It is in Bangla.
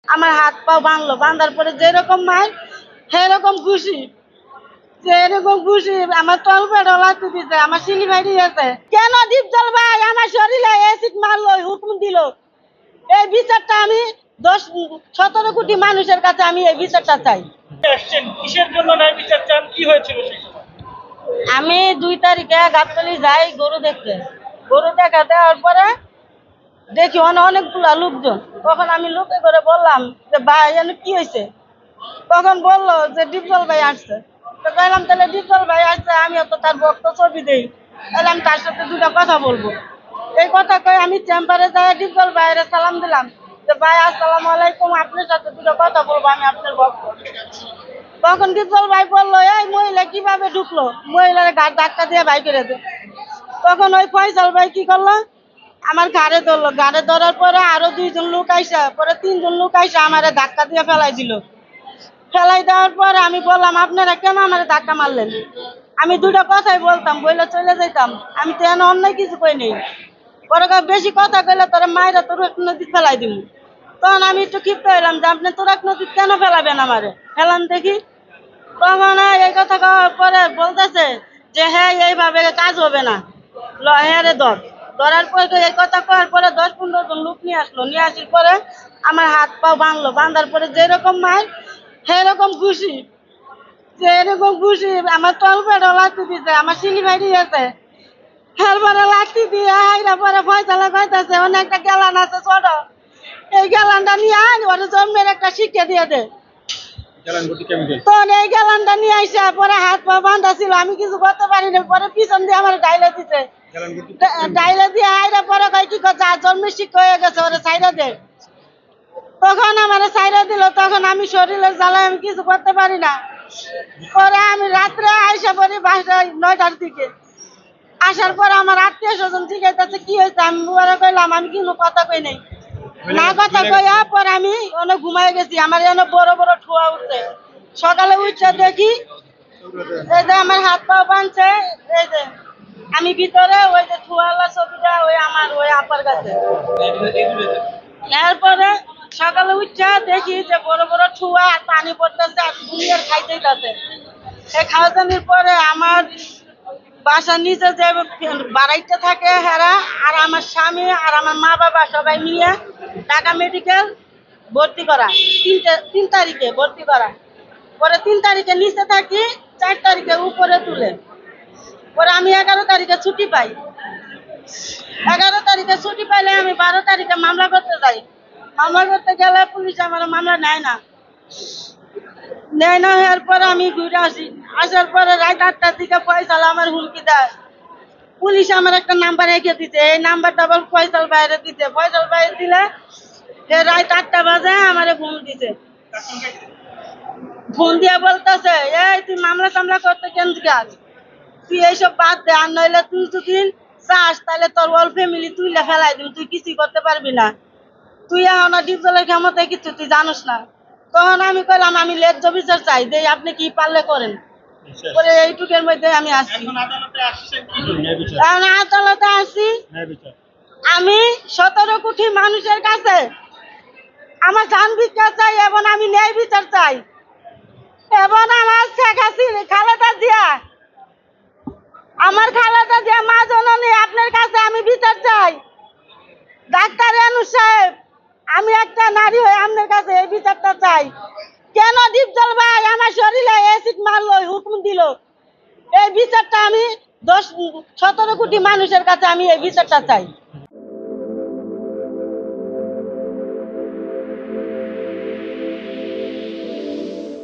আমার হাত পাও ভাঙলো, বাঁধার পরে যেরকম মার সেরকম খুশি, যেরকম খুশি আমার তল পেটও লাগতে দিতে, আমার সিলি বাইরে গেছে। কেন দীপজল ভাই আমার শরীরে অ্যাসিড মারলো, হুকুম দিল? এই বিচারটা আমি 10-17 কোটি মানুষের কাছে আমি এই বিচারটা চাই। কিসের জন্য ন্যায় বিচার চান? কি হয়েছিল সেই সময়? আমি 2 তারিখে গাবতলী যাই গরু দেখতে। গরু দেখা দেওয়ার পরে দেখি অনেকগুলা লোকজন। তখন আমি লোকে করে বললাম যে ভাই এখানে কি হয়েছে? তখন বললো যে ডিপজল ভাই আসছে। তো বললাম তাহলে ডিপজল ভাই আসছে, আমিও তো তার ভক্ত, ছবি দেই, তাহলে আমি তার সাথে 2টা কথা বলবো। এই কথা কয়ে আমি চেম্বারে যাই ডিপজল ভাইয়ের সালাম দিলাম যে ভাই আসসালামু আলাইকুম, আপনার সাথে 2টা কথা বলবো, আমি আপনার ভক্ত। তখন ডিপজল ভাই বললো এই মহিলা কিভাবে ঢুকলো? মহিলার ঘাট ধাক্কা দিয়ে ভাই করে দে। তখন ওই ফয়সাল ভাই কি করলো, আমার ঘাড়ে ধরলো। ঘাড়ে ধরার পরে আরো 2জন লোক আইসা, পরে 3জন লোক আইসা আমারে ধাক্কা দিয়ে ফেলাই দিল। ফেলাই দেওয়ার পরে আমি বললাম আপনারা কেন আমার ধাক্কা মারলেন? আমি 2টা কথাই বলতাম, বইলে চলে যাইতাম, আমি তো এনে অন্য কিছু কই নেই। পরে বেশি কথা কইলে তোরা মায়েরা তোর নদী ফেলাই দিব। তখন আমি একটু ক্ষিপ্ত হইলাম যে আপনি তোরাক নদী কেন ফেলাবেন আমারে, ফেলান দেখি। তখন এই কথা কওয়ার পরে বলতেছে যে হ্যাঁ এইভাবে কাজ হবে না, হ্যাঁ ধরার পরে এই কথা কওয়ার পরে 10-15 জন লোক নিয়ে আসলো। নিয়ে আসার পরে আমার হাত পাও ভাঙলো, বাঁধার পরে যেরকম মার সেরকম খুশি, যেরকম খুশি আমার তল পেটও লাগতে দিছে, আমার সিলি বাইরে গেছে। এরপরে লাঠি দিয়ে হাইরা পরে ফয়সালা কইতাছে অনেক একটা গেলান আছে ছোট, এই গেলানটা নিয়ে আয়, ওর জন্মের একটা শিক্ষা দিয়ে দে। তখন এই গেলানটা নিয়ে আইসা পরে হাত পা বাঁধা ছিল, আমি কিছু করতে পারি না। পরে পিছন দিয়ে আমার ডাইলে দিছে, ডাইলে দিয়ে আইরা পরে কয় কি যা জন্মের শিক্ষা হয়ে গেছে, ওরে ছাইরা দে। তখন আমার ছাইরা দিল। তখন আমি শরীরের জ্বালায় আমি কিছু করতে পারি না। পরে আমি রাত্রে আইসা পড়ি 9টার দিকে। আসার পর আমার আত্মীয় স্বজন জিজ্ঞাসা কি হয়েছে, আমি ওরা কইলাম আমি কিন্তু কথা কই নাই। না কথা কইয়া পরে আমি অনেক ঘুমাই গেছি, আমার যেন বড় বড় ঠোয়া উঠছে। সকালে উঠছে দেখি এই যে আমার হাত পা বাঁধছে, এই যে আমি ভিতরে, ওই যে ঠোয়ালা ছবিটা ওই আমার ওই আপার কাছে। এরপরে সকালে উঠছে দেখি যে বড় বড় ঠুয়া আর পানি পড়তেছে আর দুনিয়ার খাইতেই যাচ্ছে। এই খাওয়ানোর পরে আমার বাসার নিচে যে বাড়াইতে থাকে হেরা আর আমার স্বামী আর আমার মা বাবা সবাই মিলে ঢাকা মেডিকেল ভর্তি করা, 3 তারিখে ভর্তি করা। পরে 3 তারিখে নিচে থাকি, 4 তারিখে উপরে তুলে। পরে আমি 11 তারিখে ছুটি পাই। 11 তারিখে ছুটি পাইলে আমি 12 তারিখে মামলা করতে যাই। মামলা করতে গেলে পুলিশ আমার মামলা নেয় না। এরপরে আমি ঘুরে আসি। আসার পরে রাত 8টার দিকে ফয়সাল আমার হুমকি দেয়। পুলিশ আমার একটা নাম্বার রেখে দিছে, এই নাম্বারটা আবার ফয়সাল বাইরে দিছে। ফয়সাল বাইরে দিলে রাত 8টা বাজে আমারে ফোন দিছে। ফোন দিয়ে বলতেছে এই তুই মামলা টামলা করতে কেন যাস, তুই এইসব বাদ দে, আর নইলে তুই যদি চাস তাহলে তোর ওয়াল ফ্যামিলি তুই ফেলাই দিবি, তুই কিছুই করতে পারবি না, তুই এখন ডিপজলের ক্ষমতায় কিছু তুই জানোস না। তখন আমি কইলাম আমি লেজ্জ বিচার চাই, যে আপনি কি পারলে করেন। পরে এইটুকের মধ্যে আমি আসছি। এখন আদালতে আসছি আমি 17 কোটি মানুষের কাছে আমার জান ভিক্ষা চাই এবং আমি ন্যায় বিচার চাই। এবং আমার শেখ হাসিনা খালেদা জিয়া, আমার খালেদা জিয়া মা জননী, আপনার কাছে আমি বিচার চাই। ডাক্তার এনুস সাহেব, আমি একটা নারী হয়ে আপনার কাছে এই বিচারটা চাই। কেন ডিপজল ভাই আমার শরীরে অ্যাসিড মারলো, হুকুম দিল? এই বিচারটা আমি 17 কোটি মানুষের কাছে আমি এই বিচারটা চাই।